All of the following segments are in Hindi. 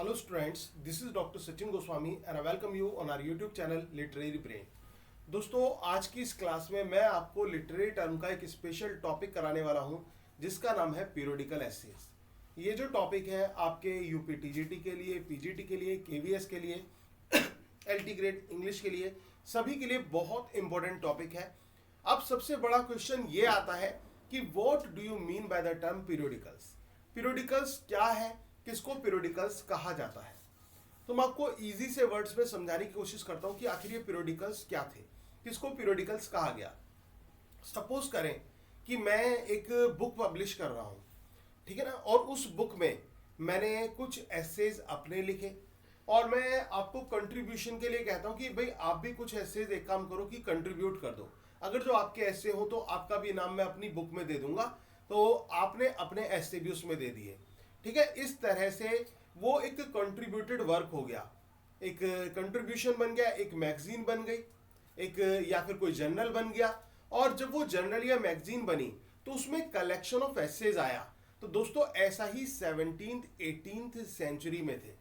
Hello students, this is Dr. Sachin Goswami and I welcome you on our YouTube channel Literary Brain. दोस्तों आज की इस क्लास में मैं आपको लिटरेरी टर्म का एक स्पेशल टॉपिक कराने वाला हूं जिसका नाम है पीरियोडिकल एसेज। ये जो टॉपिक है आपके यूपी टीजीटी के लिए, पीजीटी के लिए, केवीएस के लिए, एलटी ग्रेड इंग्लिश के लिए, सभी के लिए बहुत इंपॉर्टेंट टॉपिक है। अब सबसे बड़ा क्वेश्चन ये आता है कि what do you mean by the term periodicals. Periodicals क्या है, किसको पीरियोडिकल्स कहा जाता है। तो मैं आपको इजी से वर्ड्स में समझाने की कोशिश करता हूं कि आखिर ये पीरियोडिकल्स क्या थे, किसको पीरियोडिकल्स कहा गया। सपोज करें कि मैं एक बुक पब्लिश कर रहा हूं, ठीक है ना, और उस बुक में मैंने कुछ एसेज अपने लिखे और मैं आपको कंट्रीब्यूशन के लिए कहता हूं कि भाई आप भी कुछ एसेज एक काम करो कि कंट्रीब्यूट कर दो। अगर जो आपके ऐसे हो तो आपका भी नाम मैं अपनी बुक में दे दूंगा, तो आपने अपने ऐसे भी उसमें दे दिए, ठीक है। इस तरह से वो एक कंट्रीब्यूटेड वर्क हो गया, एक कंट्रीब्यूशन बन गया, एक मैगजीन बन गई, एक या फिर कोई जर्नल बन गया। और जब वो जर्नल या मैगजीन बनी तो उसमें कलेक्शन ऑफ एसेज आया। तो दोस्तों ऐसा ही 17th-18th सेंचुरी में थे।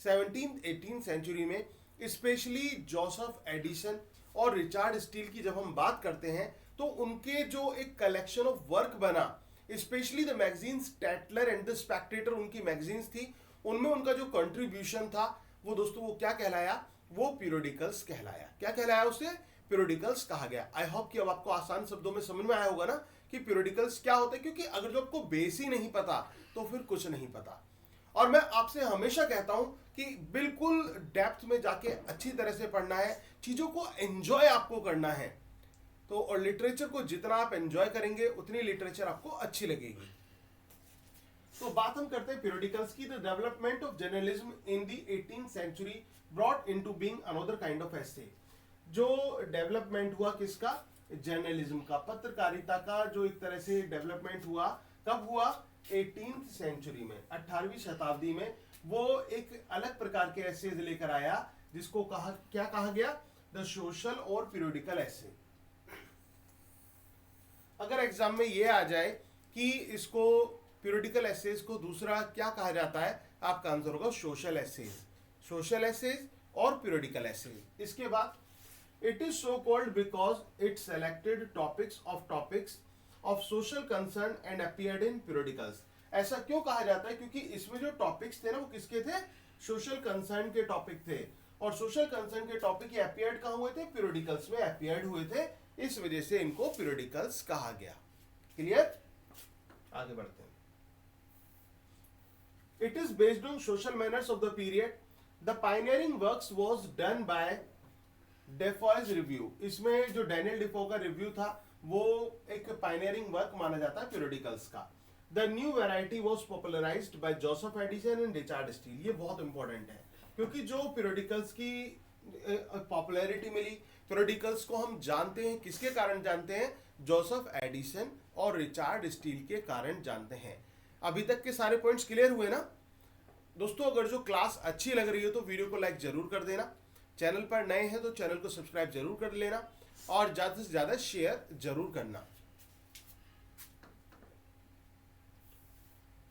17th-18th सेंचुरी में स्पेशली जोसेफ एडिसन और रिचर्ड स्टील की जब हम बात करते हैं तो उनके जो एक कलेक्शन ऑफ वर्क बना, specially the magazines Tatler and the Spectator, उनकी मैगजीन्स थी, उनमें उनका जो कंट्रीब्यूशन था वो दोस्तों वो क्या कहलाया, वो पीरियोडिकल्स कहलाया। क्या कहलाया, उसे पीरियोडिकल्स कहा गया। आई होप कि अब आपको आसान शब्दों में समझ में आया होगा ना कि पीरियोडिकल्स क्या होता है, क्योंकि अगर जो आपको बेस ही नहीं पता तो फिर कुछ नहीं पता। और मैं आपसे हमेशा कहता हूं कि बिल्कुल डेप्थ में जाके अच्छी तरह से पढ़ना है, चीजों को एंजॉय आपको करना है। तो और लिटरेचर को जितना आप एंजॉय करेंगे उतनी लिटरेचर आपको अच्छी लगेगी। तो बात हम करते हैं पीरियोडिकल्स की। The development of journalism in the 18th century brought into being another kind of essay. जो डेवलपमेंट हुआ किसका, जर्नलिज्म का, पत्रकारिता का जो एक तरह से डेवलपमेंट हुआ, कब हुआ, 18th सेंचुरी में, 18वीं शताब्दी में। वो एक अलग प्रकार के एसेज लेकर आया जिसको क्या कहा गया, द सोशल और पीरियोडिकल एसे। अगर एग्जाम में ये आ जाए कि इसको पीरियोडिकल एसेज को दूसरा क्या कहा जाता है, आपका आंसर होगा सोशल एसेज। सोशल एसेज और पीरियोडिकल एसेज। इसके बाद it is so called because it selected topics of social concern and appeared in periodicals. ऐसा क्यों कहा जाता है, क्योंकि इसमें जो टॉपिक्स थे ना वो किसके थे, सोशल कंसर्न के टॉपिक थे। और सोशल कंसर्न के टॉपिक अपीयर्ड कहाँ हुए थे, पीरियोडिकल्स में अपीयर्ड हुए थे, इस वजह से इनको पीरियोडिकल्स कहा गया। क्लियर, आगे बढ़ते हैं। It is based on social manners of the period. The pioneering works was done by Defoe's review. इसमें जो डैनियल डिफो का रिव्यू था वो एक पायनियरिंग वर्क माना जाता है पीरियोडिकल्स का। The new variety was popularised by Joseph Addison and Richard Steele. ये बहुत इंपॉर्टेंट है क्योंकि जो पीरियोडिकल्स की पॉपुलैरिटी मिली, पीरियोडिकल्स को हम जानते हैं किसके कारण जानते हैं, जोसेफ एडिसन और रिचर्ड स्टील के कारण जानते हैं। अभी तक के सारे पॉइंट्स क्लियर हुए ना दोस्तों। अगर जो क्लास अच्छी लग रही हो तो वीडियो को लाइक जरूर कर देना, चैनल पर नए हैं तो चैनल को सब्सक्राइब जरूर कर लेना और ज्यादा से ज्यादा शेयर जरूर करना।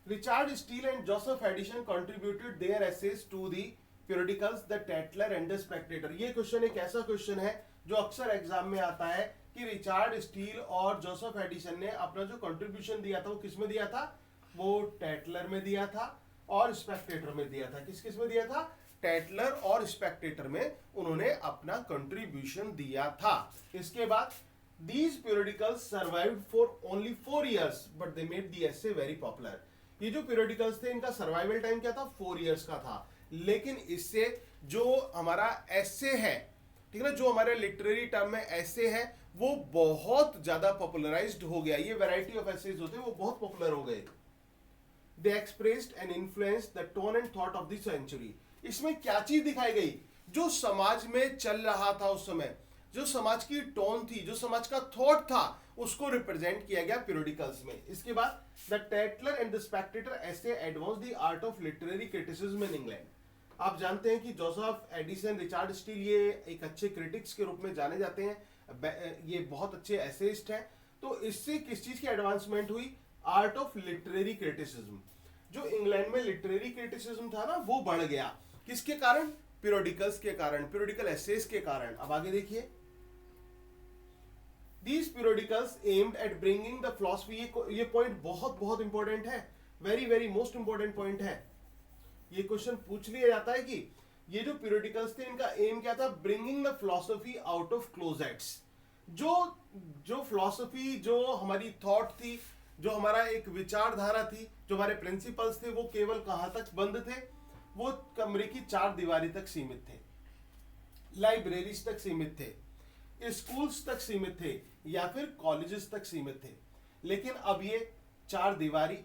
Richard Steele and Joseph Addison contributed their essays to the periodicals the Tatler and the Spectator. ये क्वेश्चन एक ऐसा क्वेश्चन है जो अक्सर एग्जाम में आता है कि रिचर्ड स्टील और जोसेफ एडिसन ने अपना जो कंट्रीब्यूशन दिया था वो किस में दिया था, वो टैटलर में दिया था और स्पेक्टेटर में दिया था। किस किस में दिया था, टैटलर और स्पेक्टेटर में उन्होंने अपना कंट्रीब्यूशन दिया था। इसके बाद these periodicals survived for only 4 years but they made the essay very popular। ये जो periodicals थे इनका सर्वाइवल टाइम क्या था, 4 years का था, लेकिन इससे जो हमारा ऐसे है, ठीक है ना, जो हमारे लिटरेरी टर्म में ऐसे है वो बहुत ज्यादा पॉपुलराइज्ड हो गया। ये वैरायटी ऑफ एसेज होते हैं वो बहुत पॉपुलर हो गए। They expressed and influenced the tone and thought of the century. इसमें क्या चीज दिखाई गई, जो समाज में चल रहा था उस समय, जो समाज की टोन थी, जो समाज का थॉट था, उसको रिप्रेजेंट किया गया पीरियोडिकल्स में। इसके बाद the Tatler and the Spectator ऐसे advance the art of literary criticism in England. आप जानते हैं कि जोसेफ एडिसन, रिचर्ड स्टील ये एक अच्छे क्रिटिक्स के रूप में जाने जाते हैं, ये बहुत अच्छे एसेइस्ट हैं। तो इससे किस चीज की एडवांसमेंट हुई, आर्ट ऑफ लिटरेरी क्रिटिसिज्म। जो इंग्लैंड में लिटरेरी क्रिटिसिज्म था ना वो बढ़ गया। किसके कारण? पीरियोडिकल्स के कारण, पीरियोडिकल एसेस के कारण। अब आगे देखिए, These periodicals aimed at bringing the philosophy, ये पॉइंट बहुत बहुत इंपॉर्टेंट है, very very most important point है। ये क्वेश्चन पूछ लिया जाता है कि ये जो पीरियोडिकल्स थे इनका एम क्या था? Bringing the philosophy out of closets. जो फिलोसफी, जो हमारी थॉट थी, जो हमारा एक विचारधारा थी, जो हमारे प्रिंसिपल्स थे, वो केवल कहां तक बंद थे? वो कमरे की चार दीवारी तक सीमित थे, लाइब्रेरीज तक सीमित थे, स्कूल्स तक सीमित थे, या फिर कॉलेजेस तक सीमित थे। लेकिन अब ये चार दीवारी,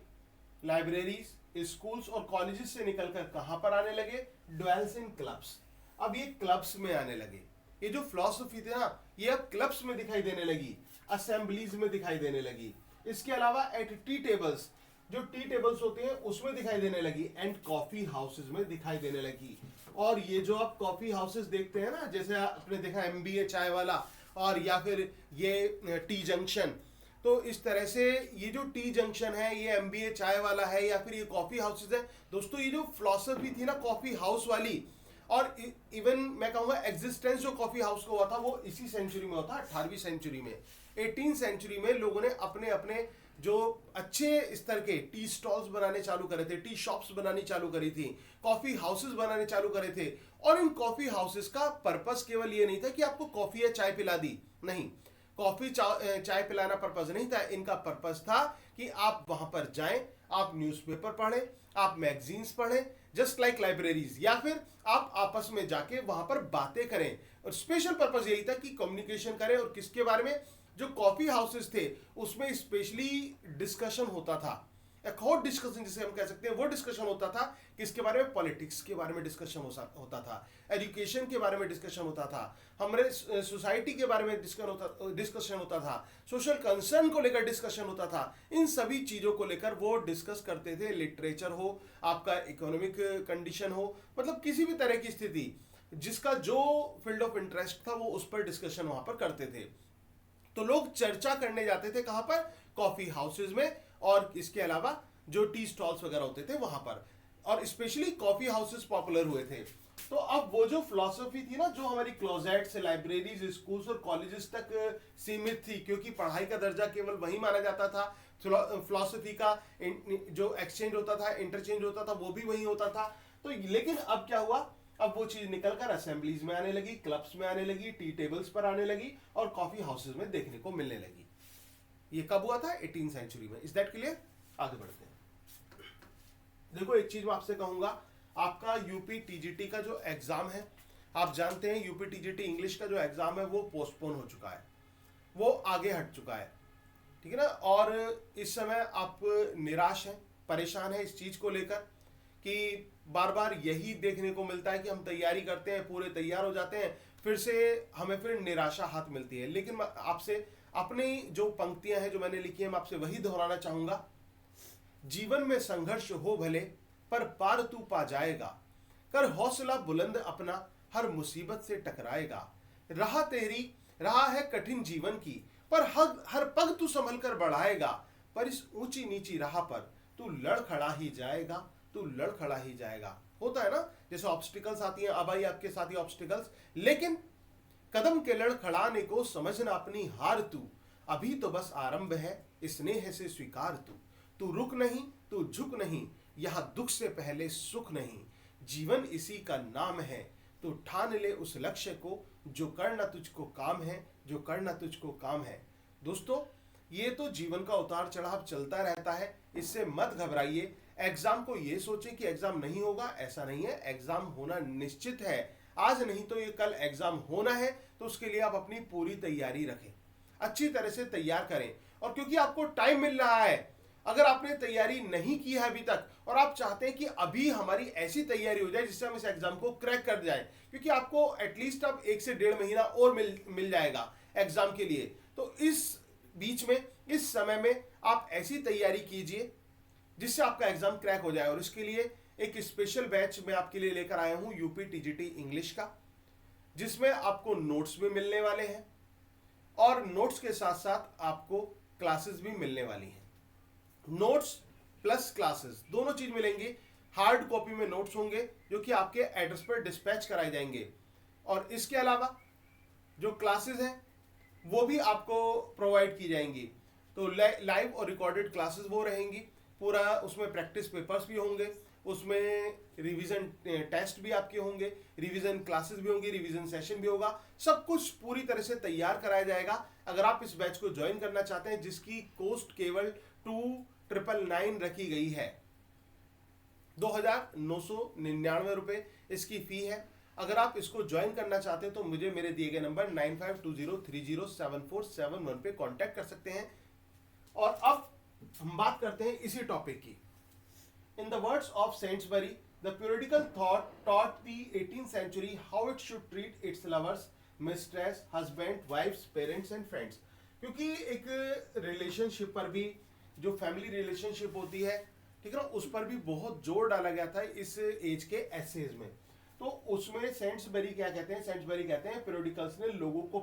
लाइब्रेरीज, स्कूल्स और कॉलेजेस से निकलकर कहां पर आने लगे? Dwells in clubs. अब ये क्लब्स में आने लगे। ये जो फिलॉसफी थी ना, ये अब क्लब्स में दिखाई देने लगी, असेंबलीज में दिखाई देने लगी। इसके अलावा एट टी टेबल्स, जो टी टेबल्स होते हैं उसमें दिखाई देने लगी, एंड कॉफी हाउसेज में दिखाई देने लगी। और ये जो आप कॉफी हाउसेज देखते हैं ना, जैसे आपने देखा MBA चाय वाला, और या फिर ये टी जंक्शन, तो इस तरह से ये जो टी जंक्शन है, ये MBA चाय वाला है, या फिर ये कॉफी हाउसेज है। दोस्तों ये जो फिलॉसफी थी ना कॉफी हाउस वाली, और इवन मैं कहूँगा एग्जिस्टेंस जो कॉफी हाउस का हुआ था वो इसी सेंचुरी में हुआ था, 18वीं सेंचुरी में। 18th सेंचुरी में लोगों ने अपने अपने जो अच्छे स्तर के टी स्टॉल्स बनाने चालू करे थे, टी शॉप्स बनानी चालू करी थी, कॉफी हाउसेस बनाने चालू करे थे। और इन कॉफी हाउसेस का पर्पस केवल ये नहीं था कि आपको कॉफी या चाय पिला दी, नहीं, कॉफी चाय पिलाना पर्पस नहीं था। इनका पर्पस था कि आप वहां पर जाएं, आप न्यूज़पेपर पढ़ें, आप मैगजीन्स पढ़ें, जस्ट लाइक लाइब्रेरीज, या फिर आप आपस में जाके वहां पर बातें करें। और स्पेशल पर्पस यही था कि कम्युनिकेशन करें। और किसके बारे में? जो कॉफी हाउसेस थे उसमें स्पेशली डिस्कशन होता था, हॉट डिस्कशन जिसे हम कह सकते हैं, वो डिस्कशन होता था। किसके बारे में? पॉलिटिक्स के बारे में डिस्कशन होता था, एजुकेशन के बारे में डिस्कशन होता था, हमारे सोसाइटी के बारे में डिस्कशन होता था, सोशल कंसर्न को लेकर डिस्कशन होता था। इन सभी चीज़ों को लेकर वो डिस्कस करते थे। लिटरेचर हो, आपका इकोनॉमिक कंडीशन हो, मतलब किसी भी तरह की स्थिति, जिसका जो फील्ड ऑफ इंटरेस्ट था वो उस पर डिस्कशन वहां पर करते थे। तो लोग चर्चा करने जाते थे कहां पर? कॉफी हाउसेज में, और इसके अलावा जो टी स्टॉल्स वगैरह होते थे वहां पर। और स्पेशली कॉफी हाउसेज पॉपुलर हुए थे। तो अब वो जो फिलॉसफी थी ना, जो हमारी क्लोजेट से लाइब्रेरीज, स्कूल्स और कॉलेजेस तक सीमित थी, क्योंकि पढ़ाई का दर्जा केवल वही माना जाता था, फिलॉसफी का जो एक्सचेंज होता था, इंटरचेंज होता था, वो भी वही होता था। तो लेकिन अब क्या हुआ? अब वो चीज निकलकर असेंबलीज में आने लगी, क्लब्स में आने लगी, टी टेबल्स पर आने लगी, और कॉफी हाउसेज में देखने को मिलने लगी। ये कब हुआ था? 18th सेंचुरी में। Is that clear? आगे बढ़ते हैं। देखो एक चीज मैं आपसे कहूंगा, आपका यूपी टीजीटी का जो एग्जाम है, आप जानते हैं यूपी टीजीटी इंग्लिश का जो एग्जाम है वो पोस्टपोन हो चुका है, वो आगे हट चुका है, ठीक है ना। और इस समय आप निराश हैं, परेशान हैं इस चीज को लेकर कि बार बार यही देखने को मिलता है कि हम तैयारी करते हैं, पूरे तैयार हो जाते हैं, फिर से हमें फिर निराशा हाथ मिलती है। लेकिन मैं आपसे अपनी जो पंक्तियां हैं जो मैंने लिखी है, मैं आपसे वही दोहराना चाहूंगा। जीवन में संघर्ष हो भले, पर पार तू पा जाएगा, कर हौसला बुलंद अपना, हर मुसीबत से टकराएगा। राह है कठिन जीवन की, पर हर पग तू संभल कर बढ़ाएगा, पर इस ऊंची नीची राह पर तू लड़ खड़ा ही जाएगा, तू लड़ खड़ा ही जाएगा। होता है ना, जैसे ऑब्स्टिकल्स आती हैं, अब आई आपके साथ ही ऑब्स्टिकल्स, लेकिन कदम के लड़ खड़ाने को समझना अपनी हार तू, अभी तो बस आरंभ है, स्नेह से स्वीकार तू रुक नहीं, तू झुक नहीं, यहां दुख से पहले सुख नहीं, जीवन इसी का नाम है, तू ठान ले उस लक्ष्य को, जो करना तुझको काम है, जो करना तुझको काम है। दोस्तों ये तो जीवन का उतार चढ़ाव चलता रहता है, इससे मत घबराइए। एग्जाम को ये सोचे कि एग्जाम नहीं होगा, ऐसा नहीं है, एग्जाम होना निश्चित है। आज नहीं तो ये कल एग्जाम होना है, तो उसके लिए आप अपनी पूरी तैयारी रखें, अच्छी तरह से तैयार करें। और क्योंकि आपको टाइम मिल रहा है, अगर आपने तैयारी नहीं की है अभी तक और आप चाहते हैं कि अभी हमारी ऐसी तैयारी हो जाए जिससे हम इस एग्जाम को क्रैक कर जाए, क्योंकि आपको एटलीस्ट अब 1 से 1.5 महीना और मिल जाएगा एग्जाम के लिए, तो इस बीच में, इस समय में आप ऐसी तैयारी कीजिए जिससे आपका एग्जाम क्रैक हो जाए। और इसके लिए एक स्पेशल बैच मैं आपके लिए लेकर आया हूं, यूपी टीजीटी इंग्लिश का, जिसमें आपको नोट्स भी मिलने वाले हैं और नोट्स के साथ साथ आपको क्लासेस भी मिलने वाली हैं। नोट्स प्लस क्लासेस, दोनों चीज मिलेंगी। हार्ड कॉपी में नोट्स होंगे जो कि आपके एड्रेस पर डिस्पैच कराए जाएंगे, और इसके अलावा जो क्लासेस हैं वो भी आपको प्रोवाइड की जाएंगी। तो लाइव और रिकॉर्डेड क्लासेस वो रहेंगी, पूरा उसमें प्रैक्टिस पेपर्स भी होंगे, उसमें रिवीजन टेस्ट भी आपके होंगे, रिवीजन क्लासेस भी होंगी, रिवीजन सेशन भी होगा, सब कुछ पूरी तरह से तैयार कराया जाएगा। अगर आप इस बैच को ज्वाइन करना चाहते हैं, जिसकी कॉस्ट केवल 2999 रखी गई है, 2999 रुपए इसकी फी है। अगर आप इसको ज्वाइन करना चाहते हैं तो मुझे मेरे दिए गए नंबर 9520307471 पे कांटेक्ट कर सकते हैं। और अब हम बात करते हैं इसी टॉपिक की। In the words of Saintsbury, the periodical thought taught the 18th century how it should treat its lovers, mistress, husband, wives, parents and friends। क्योंकि एक रिलेशनशिप पर भी, जो फैमिली रिलेशनशिप होती है, ठीक है ना, उस पर भी बहुत जोर डाला गया था इस एज के एसेज में। तो उसमें सेंट्सबरी क्या कहते हैं, सेंट्सबरी कहते हैं पीरियडिकल्स ने लोगों को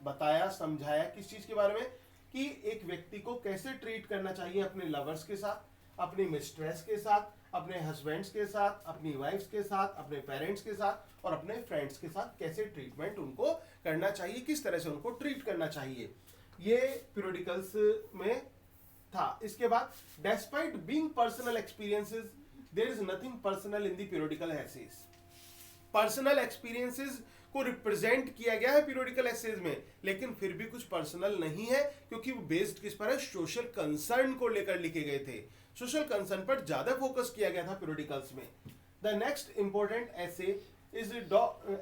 बताया, समझाया किस चीज के बारे में, कि एक व्यक्ति को कैसे ट्रीट करना चाहिए अपने लवर्स के साथ, अपनी मिस्ट्रेस के साथ, अपने हस्बैंड्स के साथ, अपनी वाइफ्स के साथ, अपने पेरेंट्स के साथ और अपने फ्रेंड्स के साथ कैसे ट्रीटमेंट उनको करना चाहिए, किस तरह से उनको ट्रीट करना चाहिए, ये पीरियडिकल्स में था। इसके बाद despite being personal experiences, there is nothing personal in the periodical essays. Personal experiences को रिप्रेजेंट किया गया है पीरियडिकल एसेज में, लेकिन फिर भी कुछ पर्सनल नहीं है, क्योंकि वो बेस्ड किस पर है, सोशल कंसर्न को लेकर लिखे गए थे। सोशल कंसर्न पर ज्यादा फोकस किया गया था पीरियडिकल्स में। The next important essay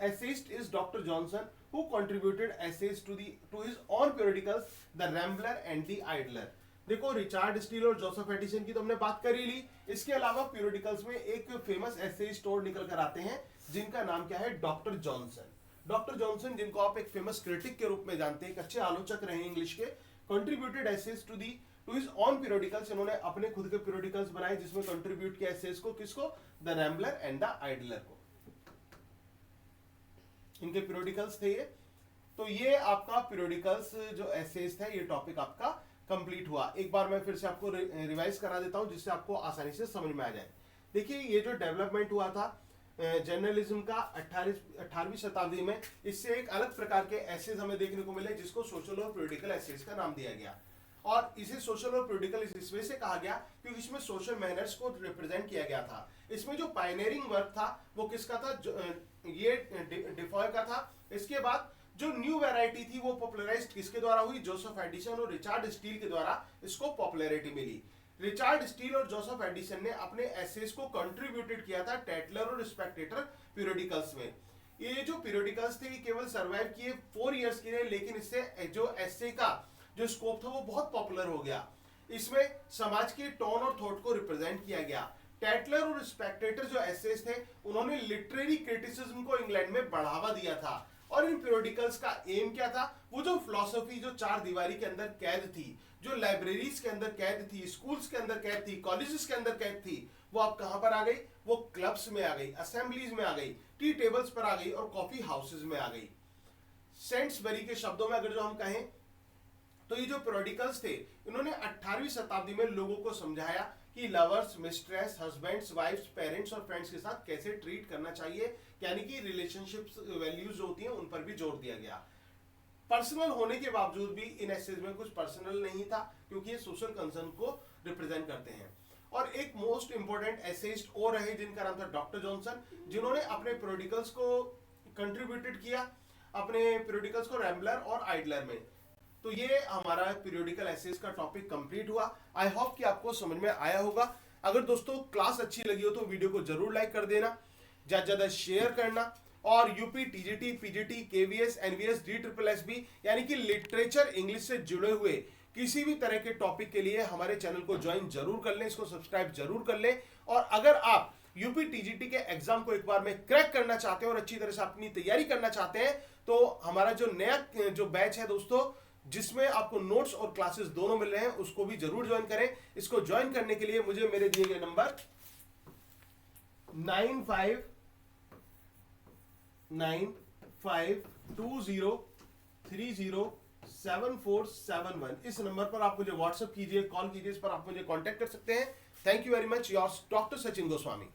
essayist is Dr. Johnson, who contributed essays to his own periodicals, The Rambler and the Idler। देखो, रिचार्ड स्टील और जोसेफ एडिसन की तो हमने बात कर ही ली। इसके अलावा पीरियडिकल्स में एक फेमस एसेइस्ट और निकल कर आते हैं, जिनका नाम क्या है, डॉक्टर जॉनसन। डॉक्टर जॉनसन, जिनको आप एक फेमस क्रिटिक के रूप में जानते हैं, एक अच्छे आलोचक रहे इंग्लिश के, contributed essays to his own periodicals. इन्होंने अपने खुद के पीरियडिकल्स बनाए, जिसमें कंट्रीब्यूट किया एसेज को, किसको, the Rambler and the idler को। इनके पीरियडिकल्स थे ये। तो ये आपका पीरियडिकल्स जो एसेज था, ये टॉपिक आपका कंप्लीट हुआ। एक बार मैं फिर से आपको रिवाइज करा देता हूं, जिससे आपको आसानी से समझ में आ जाए। देखिए, ये जो डेवलपमेंट हुआ था जर्नलिज्म का 18वीं शताब्दी में, इससे एक अलग प्रकार के एसेज हमें देखने को मिले, जिसको सोशल और पॉलिटिकल एसेज का नाम दिया गया। और इसे सोशल और पॉलिटिकल इस वजह से कहा गया क्योंकि इसमें सोशल मैनर्स को रिप्रेजेंट किया गया था। इसमें जो पायनियरिंग वर्क था वो किसका था, ये डिफॉय का था। इसके बाद जो न्यू वैरायटी थी वो पॉपुलराइज्ड किसके द्वारा हुई, जोसेफ एडिसन और रिचार्ड स्टील के द्वारा इसको पॉपुलैरिटी मिली। रिचार्ड स्टील और जोसेफ एडिसन ने अपने एसेज को कंट्रीब्यूटेड किया था टेटलर और स्पेक्टेटर पीरियडिकल्स में। ये जो पीरियडिकल्स थे ये केवल सर्वाइव किए 4 इयर्स के लिए, लेकिन इससे जो एसे का जो स्कोप था वो बहुत पॉपुलर हो गया। इसमें समाज के टोन और थॉट को रिप्रेजेंट किया गया। टेटलर और स्पेक्टेटर जो एसेज थे, उन्होंने लिटरेरी क्रिटिसिज्म को इंग्लैंड में बढ़ावा दिया था। और इन पीरियडिकल्स का एम क्या था, वो जो फिलॉसफी जो 4 दीवारी के अंदर कैद थी, जो लाइब्रेरीज के अंदर कैद थी, स्कूल्स के अंदर कैद थी, कॉलेजेस के अंदर कैद थी, वो अब कहां पर आ गई, वो क्लब्स में आ गई, असेंबलीज में आ गई, टी टेबल्स पर आ गई और कॉफी हाउसेज में आ गई। सेंट्सबरी के शब्दों में अगर जो हम कहें तो ये जो पीरियडिकल्स थे, इन्होंने 18वीं शताब्दी में लोगों को समझाया कि lovers, mistresses, husbands, wives, parents और फ्रेंड्स के साथ कैसे ट्रीट करना चाहिए, यानी कि रिलेशनशिप्स वैल्यूज होती हैं उन पर भी जोर दिया गया। पर्सनल होने के बावजूद भी इन एसेज में कुछ पर्सनल नहीं था, क्योंकि ये सोशल कंसर्न को रिप्रेजेंट करते हैं। और एक मोस्ट इंपोर्टेंट एसेइस्ट और रहे, जिनका नाम था डॉक्टर जॉनसन, जिन्होंने अपने पीरियडिकल्स को कंट्रीब्यूटेड किया, अपने पीरियडिकल्स को रैम्बलर और आइडलर में। तो ये हमारा पीरियडिकल एसेज का टॉपिक कंप्लीट हुआ। आई होप कि आपको समझ में आया होगा। अगर दोस्तों क्लास अच्छी लगी हो तो वीडियो को जरूर लाइक कर देना, ज्यादा ज्यादा शेयर करना, और UP, TGT, PGT, KVS, NVS, DSSB यानी कि लिटरेचर इंग्लिश से जुड़े हुए किसी भी तरह के टॉपिक के लिए हमारे चैनल को ज्वाइन जरूर कर लें, इसको सब्सक्राइब जरूर कर लें। और अगर आप यूपी टीजीटी के एग्जाम को एक बार में क्रैक करना चाहते हैं और अच्छी तरह से अपनी तैयारी करना चाहते हैं, तो हमारा जो नया जो बैच है दोस्तों, जिसमें आपको नोट्स और क्लासेस दोनों मिल रहे हैं, उसको भी जरूर ज्वाइन करें। इसको ज्वाइन करने के लिए मुझे मेरे दिए गए नंबर 959520307471 इस नंबर पर आप मुझे व्हाट्सएप कीजिए, कॉल कीजिए, इस पर आप मुझे कांटेक्ट कर सकते हैं। Thank you very much. Yours, Dr. Sachin Goswami.